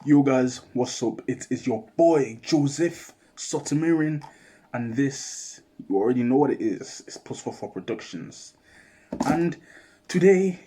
Yo guys, what's up? It is your boy Joseph Sotamirin, and this, you already know what it is. It's Plus 44 Productions. And today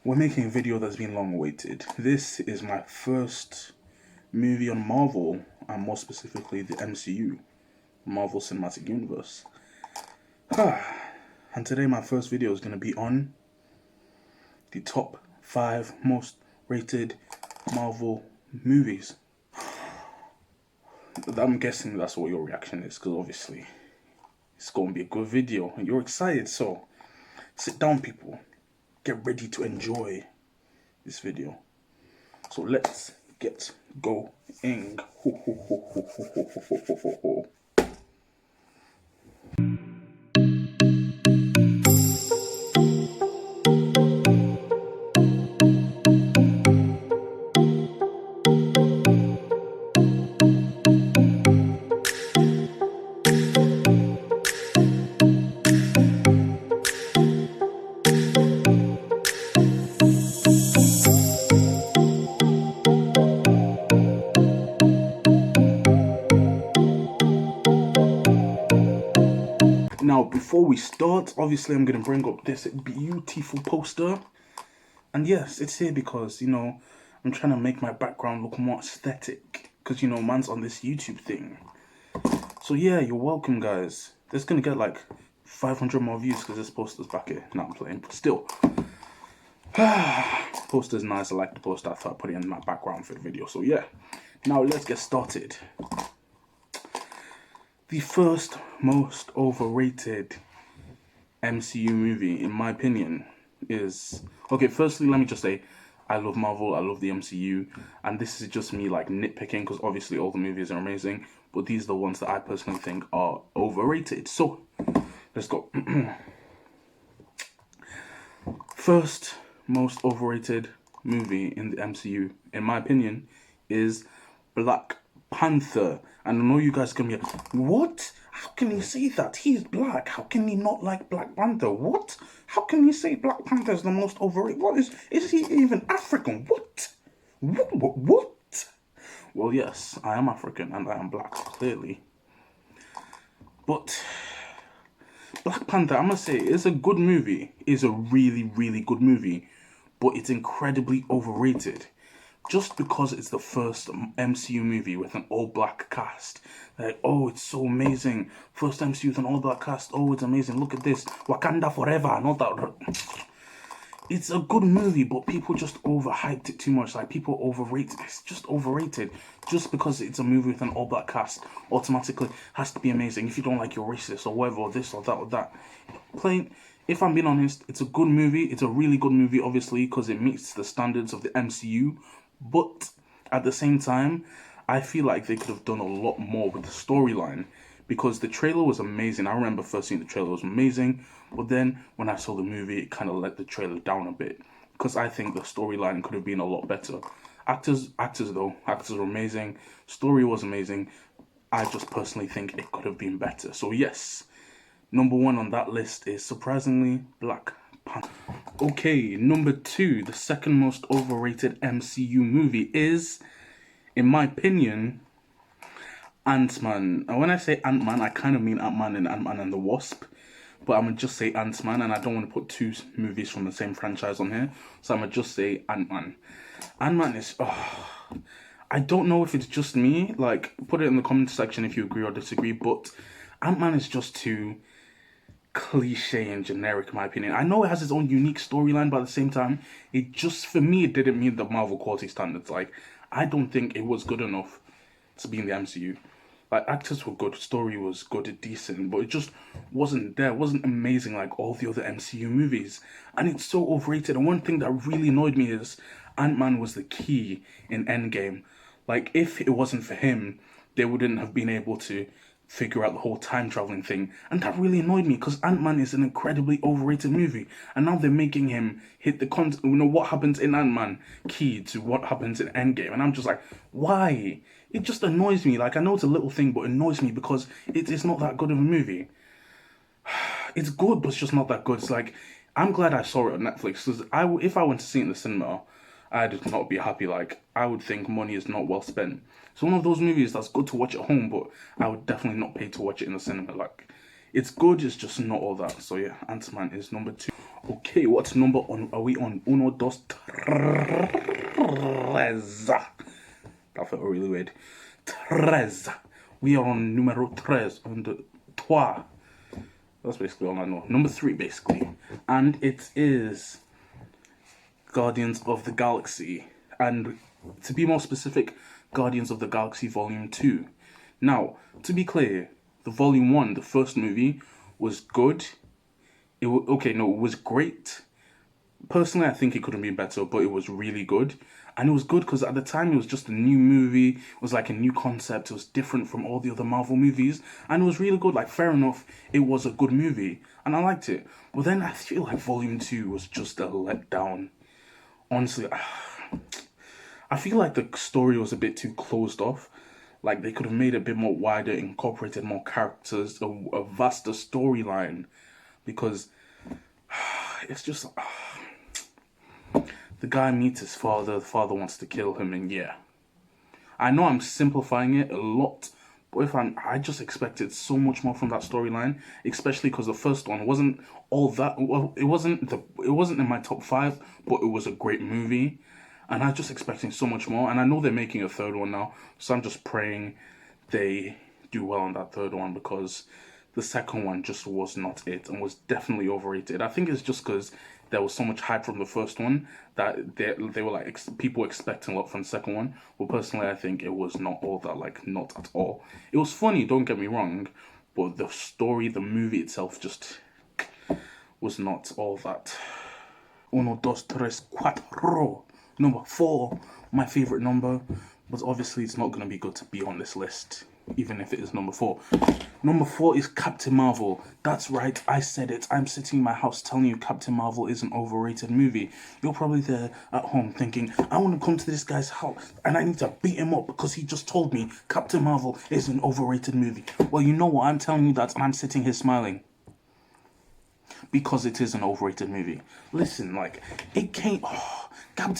we're making a video that's been long awaited. This is my first movie on Marvel, and more specifically the MCU, Marvel Cinematic Universe. And today my first video is going to be on the top 5 most rated Marvel movies. I'm guessing that's what your reaction is, because obviously it's going to be a good video and you're excited. So sit down, people, get ready to enjoy this video. So let's get going. Now, before we start, obviously I'm going to bring up this beautiful poster. And yes, it's here because, I'm trying to make my background look more aesthetic. Because, man's on this YouTube thing. So yeah, you're welcome, guys. This going to get like 500 more views because this poster's back here. No, I'm playing, but still. Poster's nice. I like the poster. I thought I'd put it in my background for the video. So yeah, now let's get started. The first most overrated MCU movie, in my opinion, is... Okay, firstly, let me just say, I love Marvel, I love the MCU, and this is just me, like, nitpicking, because obviously all the movies are amazing, but these are the ones that I personally think are overrated. So, let's go. First most overrated movie in the MCU, in my opinion, is Black Panther. And I know you guys can be like, what? How can you say that? He's black. How can he not like Black Panther? What? How can you say Black Panther is the most overrated? What is he even African? What? What? Well, yes, I am African and I am black, clearly. But Black Panther, I must say, is a good movie. It's a really, really good movie. But it's incredibly overrated. Just because it's the first MCU movie with an all-black cast. Like, oh, it's so amazing. First MCU with an all-black cast. Oh, it's amazing. Look at this. Wakanda forever. Not that. It's a good movie, but people just overhyped it too much. Like, people overrated it. It's just overrated. Just because it's a movie with an all-black cast automatically has to be amazing. If you don't like, you're racist or whatever, or this or that or that. Plain... If I'm being honest, it's a good movie. It's a really good movie, obviously, because it meets the standards of the MCU. But at the same time, I feel like they could have done a lot more with the storyline, because the trailer was amazing. I remember first seeing the trailer, it was amazing, but then when I saw the movie, it kind of let the trailer down a bit, because I think the storyline could have been a lot better. Actors were amazing. Story was amazing. I just personally think it could have been better. So yes, number 1 on that list is surprisingly Black Panther. Okay, number 2, the second most overrated MCU movie is, in my opinion, AntMan. And when I say AntMan, I kind of mean Ant-Man and Ant-Man and the Wasp. But I'm going to just say AntMan, and I don't want to put 2 movies from the same franchise on here. So I'm going to just say Ant-Man. Ant-Man is... I don't know if it's just me. Like, put it in the comment section if you agree or disagree. But Ant-Man is just too cliche and generic, in my opinion. I know it has its own unique storyline, but at the same time, it just, for me, it didn't meet the Marvel quality standards. Like, I don't think it was good enough to be in the MCU. Like, actors were good, story was good, decent, but it just wasn't there. It wasn't amazing like all the other MCU movies. And it's so overrated. And one thing that really annoyed me is Ant-Man was the key in Endgame. Like, if it wasn't for him, they wouldn't have been able to figure out the whole time traveling thing, and that really annoyed me, because Ant-Man is an incredibly overrated movie, and now they're making him hit the what happens in Ant-Man key to what happens in Endgame, and I'm just like, why? It just annoys me. Like, I know it's a little thing, but it annoys me because it's not that good of a movie. It's good, but it's just not that good. It's like, I'm glad I saw it on Netflix, because if I went to see it in the cinema, I'd not be happy. Like, I would think money is not well spent. It's one of those movies that's good to watch at home, but I would definitely not pay to watch it in the cinema. Like, it's good, it's just not all that. So yeah, Ant-Man is number 2. Okay, what number are we on? Uno, dos, tres. That felt really weird. Tres. We are on numero tres. Trois. That's basically all I know. Number 3, basically. And it is Guardians of the Galaxy. And to be more specific, Guardians of the Galaxy Volume 2. Now, to be clear, the Volume 1, the first movie, was good. It was great. Personally, I think it could have been better, but it was really good. And it was good because at the time it was just a new movie. It was like a new concept. It was different from all the other Marvel movies. And it was really good. Like, fair enough, it was a good movie. And I liked it. But then I feel like Volume 2 was just a letdown. Honestly, I feel like the story was a bit too closed off. Like, they could have made it a bit more wider, incorporated more characters, a vaster storyline. Because it's just... the guy meets his father, the father wants to kill him, and yeah. I know I'm simplifying it a lot, but I just expected so much more from that storyline, especially because the first one wasn't all that, well, it wasn't in my top 5, but it was a great movie, and I was just expecting so much more, and I know they're making a third one now, so I'm just praying they do well on that third one, because the second one just was not it, and was definitely overrated. I think it's just because there was so much hype from the first one that they were like people expecting a lot from the second one. But personally, I think it was not all that, like, not at all. It was funny, don't get me wrong, but the story, the movie itself, just was not all that. Uno, dos, tres, cuatro. Number 4, my favorite number, but obviously it's not gonna be good to be on this list, even if it is number 4. Number 4 is Captain Marvel. That's right, I said it. I'm sitting in my house telling you Captain Marvel is an overrated movie. You're probably there at home thinking, I want to come to this guy's house and I need to beat him up because he just told me Captain Marvel is an overrated movie. Well, you know what? I'm telling you that and I'm sitting here smiling. Because it is an overrated movie. Listen, like, it came...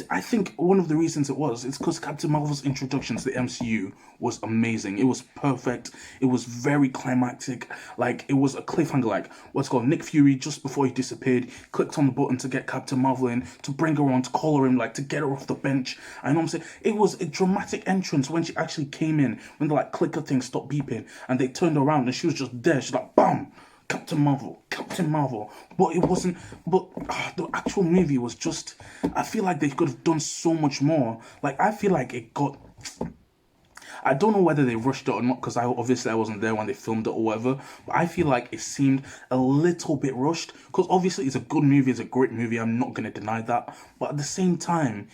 I think one of the reasons it's because Captain Marvel's introduction to the MCU was amazing. It was perfect. It was very climactic. Like, it was a cliffhanger. Like, what's called Nick Fury, just before he disappeared, clicked on the button to get Captain Marvel in, to bring her on, to call her in, like, to get her off the bench. I know what I'm saying? It was a dramatic entrance when she actually came in, when the, like, clicker thing stopped beeping, and they turned around, and she was just there. She's like, bam! Captain Marvel. But it wasn't, the actual movie was just, I feel like they could have done so much more. Like, I feel like it got, I don't know whether they rushed it or not, because I wasn't there when they filmed it or whatever, but I feel like it seemed a little bit rushed, because obviously it's a good movie, it's a great movie, I'm not going to deny that, but at the same time,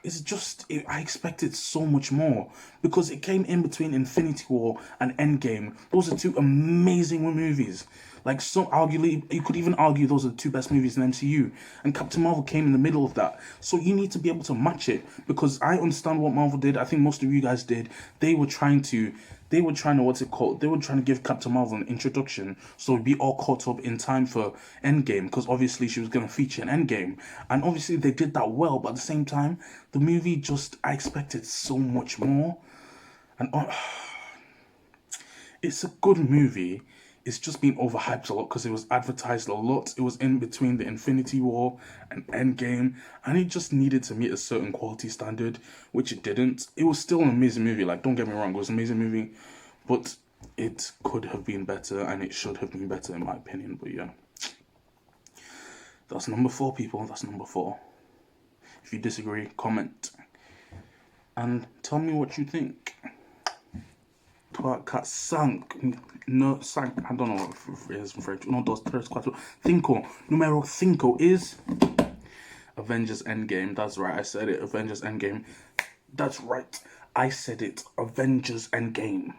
it's just, I expected so much more, because it came in between Infinity War and Endgame. Those are 2 amazing movies. Like, so arguably, you could even argue those are the 2 best movies in the MCU. And Captain Marvel came in the middle of that. So you need to be able to match it. Because I understand what Marvel did. I think most of you guys did. They were trying to, what's it called? They were trying to give Captain Marvel an introduction. So we'd be all caught up in time for Endgame. Because obviously she was going to feature in Endgame. And obviously they did that well. But at the same time, the movie just, I expected so much more. And it's a good movie. It's just been overhyped a lot because it was advertised a lot. It was in between the Infinity War and Endgame, and it just needed to meet a certain quality standard, which it didn't. It was still an amazing movie, like, don't get me wrong, it was an amazing movie, but it could have been better, and it should have been better in my opinion, but yeah. That's number 4, people, that's number 4. If you disagree, comment, and tell me what you think. I don't know what it is in French. Uno, dos, tres, cuatro. Cinco. Numero 5 is Avengers Endgame. That's right, I said it. Avengers Endgame. That's right, I said it. Avengers Endgame.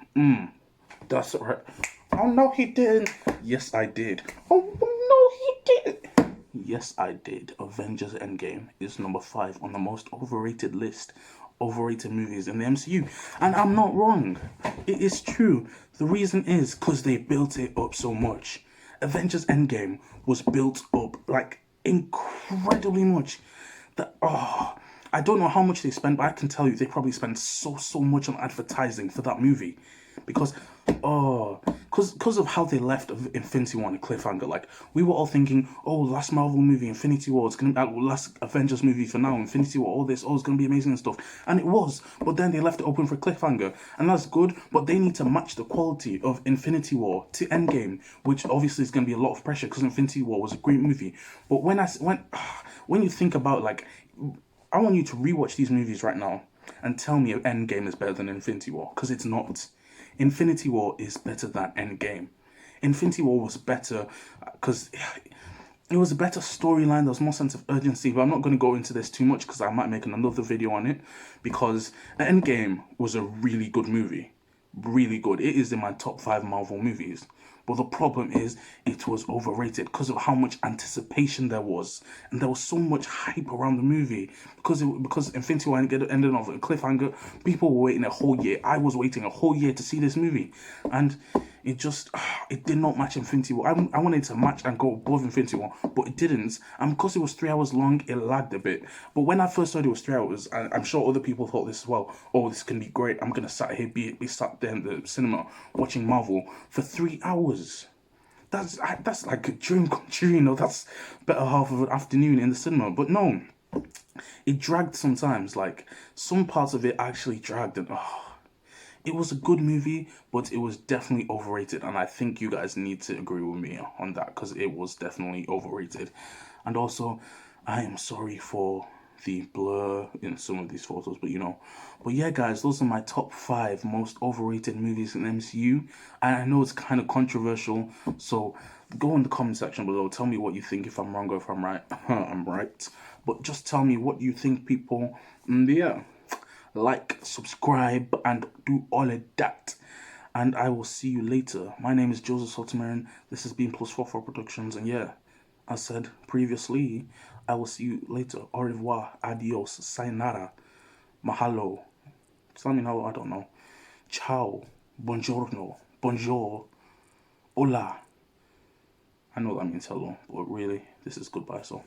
That's right. Oh, no, he didn't. Yes, I did. Oh, no, he didn't. Yes, I did. Avengers Endgame is number 5 on the most overrated list. Overrated movies in the MCU. And I'm not wrong. It is true. The reason is because they built it up so much. Avengers Endgame was built up, like, incredibly much. That, I don't know how much they spent, but I can tell you they probably spent so much on advertising for that movie, because because of how they left of Infinity War on a cliffhanger. Like, we were all thinking, oh, last Marvel movie, Infinity War, it's gonna be last Avengers movie for now, Infinity War, all this, oh, it's gonna be amazing and stuff, and it was. But then they left it open for a cliffhanger, and that's good. But they need to match the quality of Infinity War to Endgame, which obviously is gonna be a lot of pressure because Infinity War was a great movie. But when you think about, like, I want you to rewatch these movies right now and tell me Endgame is better than Infinity War, because it's not. Infinity War is better than Endgame. Infinity War was better because it was a better storyline. There was more sense of urgency. But I'm not going to go into this too much because I might make another video on it. Because Endgame was a really good movie. Really good. It is in my top 5 Marvel movies. But the problem is, it was overrated because of how much anticipation there was, and there was so much hype around the movie because Infinity War ended off a cliffhanger. People were waiting a whole year. I was waiting a whole year to see this movie, and it just it did not match Infinity War. I wanted to match and go above Infinity War, but it didn't. And because it was 3 hours long, it lagged a bit. But when I first heard it was 3 hours, and I'm sure other people thought this as well. Oh, this can be great. I'm gonna sat here, be sat there in the cinema watching Marvel for 3 hours. That's like a dream come true, you know. That's better half of an afternoon in the cinema. But no, it dragged sometimes. Like, some parts of it actually dragged, and it was a good movie, but it was definitely overrated. And I think you guys need to agree with me on that, because it was definitely overrated. And also, I am sorry for the blur in some of these photos, but but yeah, guys, those are my top 5 most overrated movies in the MCU. And I know it's kind of controversial, so go in the comment section below, tell me what you think, if I'm wrong or if I'm right. I'm right, but just tell me what you think, people. And yeah, like, subscribe, and do all of that. And I will see you later. My name is Joseph Sotomarin. This has been +44 Productions, and yeah, as said previously, I will see you later. Au revoir, adios, sayonara, mahalo. Tell me now, I don't know. Ciao, buongiorno, bonjour, hola. I know that means hello, but really, this is goodbye, so.